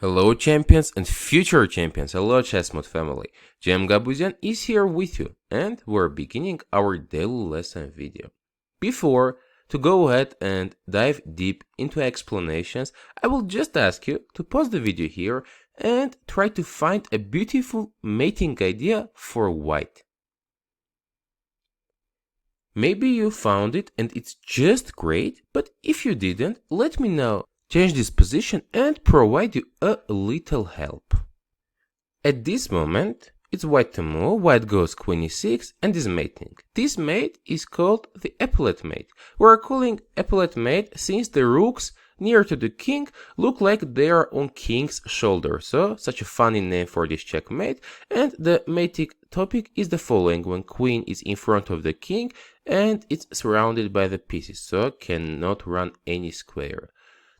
Hello champions and future champions, hello Chessmood family. Gabuzyan is here with you and we're beginning our daily lesson video. Before to go ahead and dive deep into explanations, I will just ask you to pause the video here and try to find a beautiful mating idea for white. Maybe you found it and it's just great, but if you didn't, let me know. Change this position and provide you a little help. At this moment, it's white to move, white goes queen e6 and is mating. This mate is called the Epaulette Mate. We're calling Epaulette Mate since the rooks near to the king look like they are on king's shoulder, so such a funny name for this checkmate. And the mating topic is the following: when queen is in front of the king and it's surrounded by the pieces, so cannot run any square.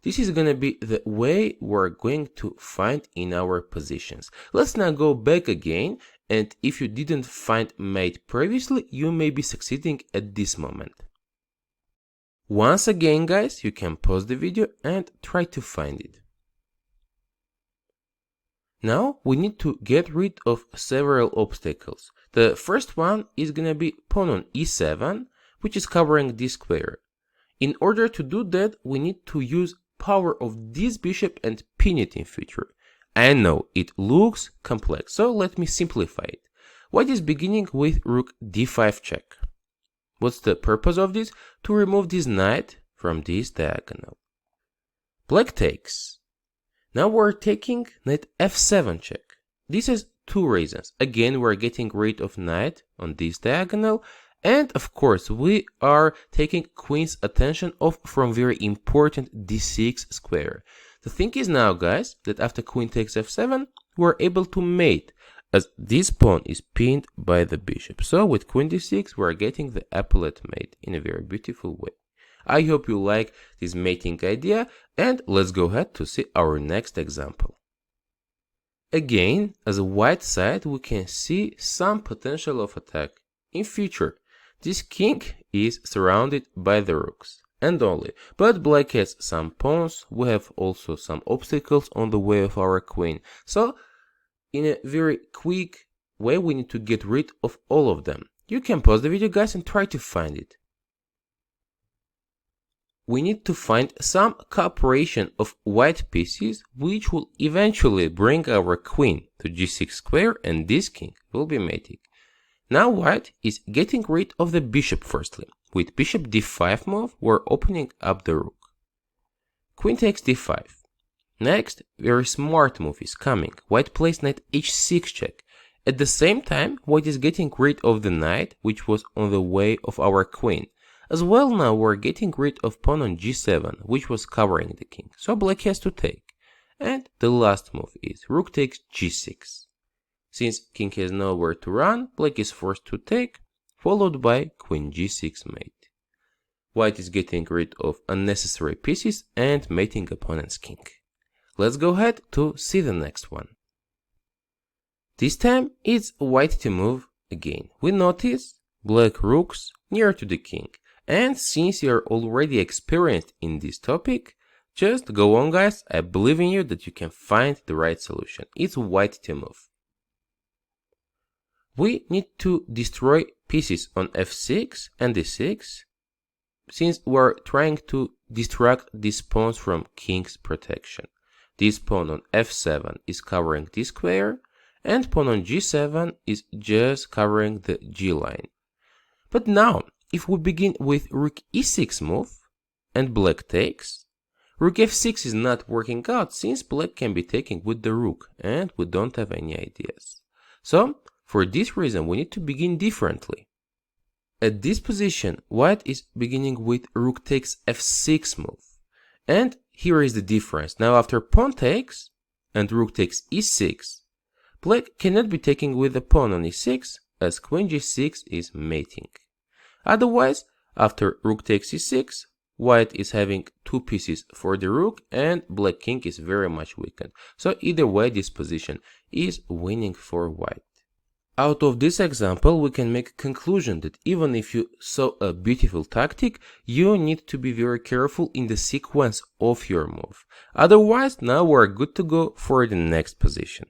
This is gonna be the way we're going to find in our positions. Let's now go back again, and if you didn't find mate previously, you may be succeeding at this moment. Once again guys, you can pause the video and try to find it. Now we need to get rid of several obstacles. The first one is gonna be pawn on e7, which is covering this square. In order to do that, we need to use power of this bishop and pin it in future. I know it looks complex, so let me simplify it. White is beginning with rook d5 check. What's the purpose of this? To remove this knight from this diagonal. Black takes. Now we're taking knight f7 check. This has two reasons. Again, we're getting rid of knight on this diagonal, and of course we are taking queen's attention off from very important d6 square. The thing is now guys, that after queen takes f7, we're able to mate, as this pawn is pinned by the bishop. So with queen d6, we're getting the Epaulette Mate in a very beautiful way. I hope you like this mating idea, and let's go ahead to see our next example. Again, as a white side, we can see some potential of attack. In future, this king is surrounded by the rooks, and only, but black has some pawns, we have also some obstacles on the way of our queen, so in a very quick way we need to get rid of all of them. You can pause the video guys and try to find it. We need to find some cooperation of white pieces which will eventually bring our queen to g6 square and this king will be mating. Now white is getting rid of the bishop firstly. With bishop d5 move, we're opening up the rook. Queen takes d5. Next, very smart move is coming. White plays knight h6 check. At the same time, white is getting rid of the knight, which was on the way of our queen. As well now we're getting rid of pawn on g7, which was covering the king. So black has to take. And the last move is rook takes g6. Since king has nowhere to run, black is forced to take, followed by queen g6 mate. White is getting rid of unnecessary pieces and mating opponent's king. Let's go ahead to see the next one. This time it's white to move again. We notice black rooks near to the king, and since you're already experienced in this topic, just go on guys, I believe in you that you can find the right solution. It's white to move. We need to destroy pieces on f6 and d6, since we're trying to distract these pawns from king's protection. This pawn on f7 is covering this square, and pawn on g7 is just covering the g line. But now, if we begin with rook e6 move, and black takes, rook f6 is not working out since black can be taking with the rook, and we don't have any ideas. So, for this reason, we need to begin differently. At this position, white is beginning with rook takes f6 move. And here is the difference. Now after pawn takes and rook takes e6, black cannot be taking with the pawn on e6 as queen g6 is mating. Otherwise, after rook takes e6, white is having two pieces for the rook and black king is very much weakened. So either way, this position is winning for white. Out of this example, we can make a conclusion that even if you saw a beautiful tactic, you need to be very careful in the sequence of your move. Otherwise, now we're good to go for the next position.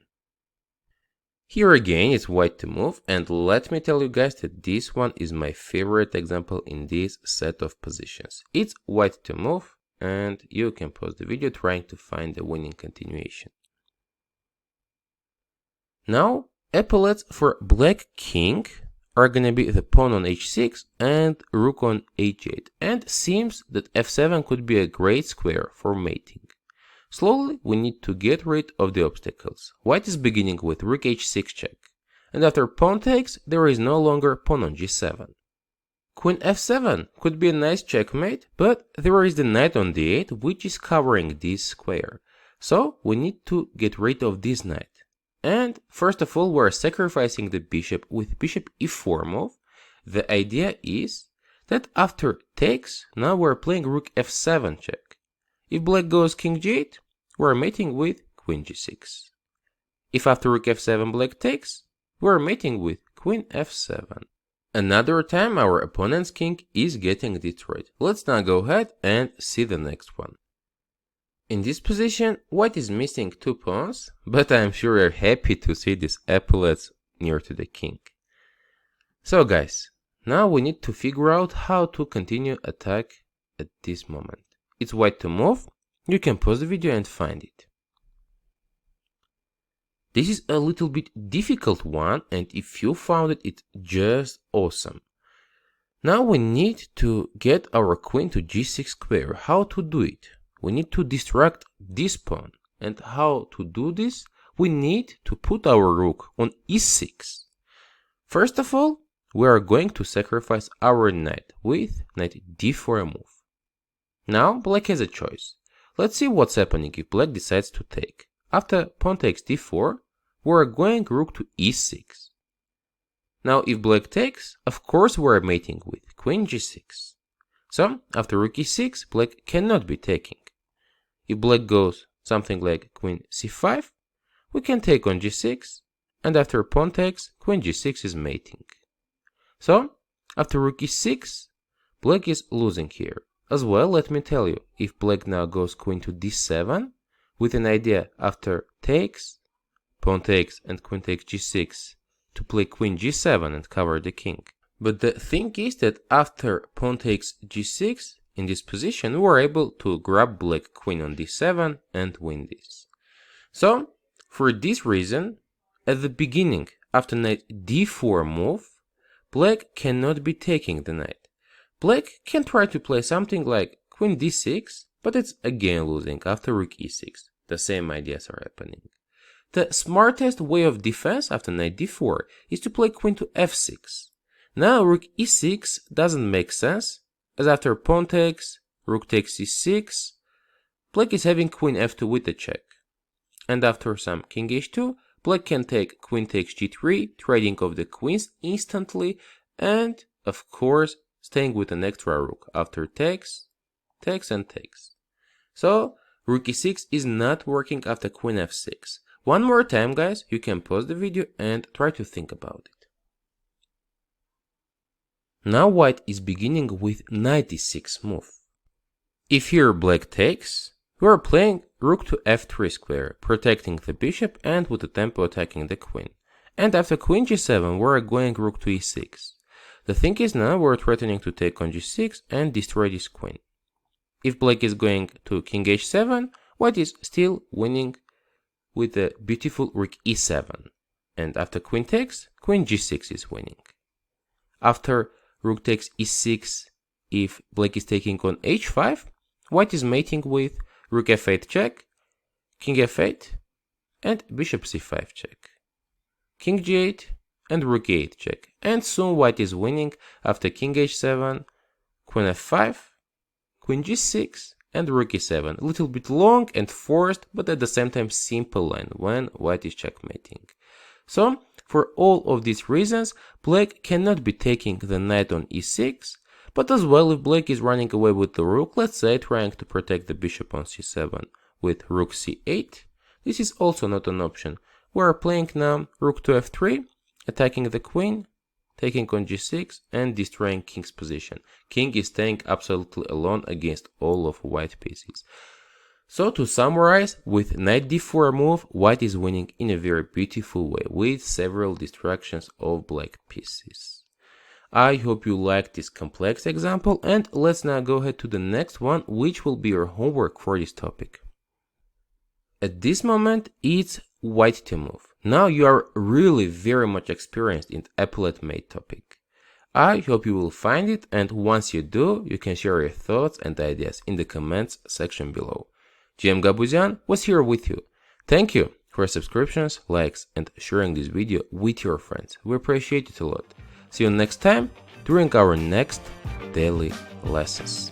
Here again, it's white to move, and let me tell you guys that this one is my favorite example in this set of positions. It's white to move, and you can pause the video trying to find the winning continuation. Now, epaulettes for black king are gonna be the pawn on h6 and rook on h8, and seems that f7 could be a great square for mating. Slowly, we need to get rid of the obstacles. White is beginning with rook h6 check, and after pawn takes, there is no longer pawn on g7. Queen f7 could be a nice checkmate, but there is the knight on d8 which is covering this square, so we need to get rid of this knight. And first of all, we're sacrificing the bishop with bishop e4 move. The idea is that after takes, now we're playing rook f7 check. If black goes king g8, we're mating with queen g6. If after rook f7 black takes, we're mating with queen f7. Another time our opponent's king is getting destroyed. Let's now go ahead and see the next one. In this position, white is missing 2 pawns, but I'm sure you're happy to see these epaulettes near to the king. So guys, now we need to figure out how to continue attack at this moment. It's white to move, you can pause the video and find it. This is a little bit difficult one, and if you found it, it's just awesome. Now we need to get our queen to g6 square. How to do it? We need to distract this pawn, and how to do this? We need to put our rook on e6. First of all, we are going to sacrifice our knight with knight d4 move. Now black has a choice. Let's see what's happening if black decides to take. After pawn takes d4, we are going rook to e6. Now if black takes, of course we are mating with queen g6. So after rook e6, black cannot be taking. If black goes something like queen c5, we can take on g6, and after pawn takes, queen g6 is mating. So, after rook e6, black is losing here. As well, let me tell you, if black now goes queen to d7, with an idea after takes, pawn takes and queen takes g6, to play queen g7 and cover the king. But the thing is that after pawn takes g6, in this position, we are able to grab black queen on d7 and win this. So, for this reason, at the beginning, after knight d4 move, black cannot be taking the knight. Black can try to play something like queen d6, but it's again losing after rook e6. The same ideas are happening. The smartest way of defense after knight d4 is to play queen to f6. Now rook e6 doesn't make sense, as after pawn takes, rook takes c6, black is having queen f2 with a check. And after some king h2, black can take queen takes g3, trading off the queens instantly, and of course staying with an extra rook after takes, takes and takes. So rook e6 is not working after queen f6. One more time guys, you can pause the video and try to think about it. Now white is beginning with knight e6 move. If here black takes, we are playing rook to f3 square, protecting the bishop and with the tempo attacking the queen. And after queen g7, we are going rook to e6. The thing is now we're threatening to take on g6 and destroy this queen. If black is going to king h7, white is still winning with a beautiful rook e7. And after queen takes, queen g6 is winning. After rook takes e6, if black is taking on h5, white is mating with rook f8 check, king f8, and bishop c5 check, king g8, and rook e8 check. And soon white is winning after king h7, queen f5, queen g6, and rook e7. A little bit long and forced, but at the same time simple line when white is checkmating. So, for all of these reasons, black cannot be taking the knight on e6, but as well if black is running away with the rook, let's say trying to protect the bishop on c7 with rook c8, this is also not an option. We are playing now rook to f3, attacking the queen, taking on g6, and destroying king's position. King is staying absolutely alone against all of white pieces. So to summarize, with knight d4 move, white is winning in a very beautiful way, with several distractions of black pieces. I hope you liked this complex example, and let's now go ahead to the next one, which will be your homework for this topic. At this moment, it's white to move. Now you are really very much experienced in Epaulette Mate topic. I hope you will find it, and once you do, you can share your thoughts and ideas in the comments section below. GM Gabuzyan was here with you. Thank you for subscriptions, likes, and sharing this video with your friends. We appreciate it a lot. See you next time during our next daily lessons.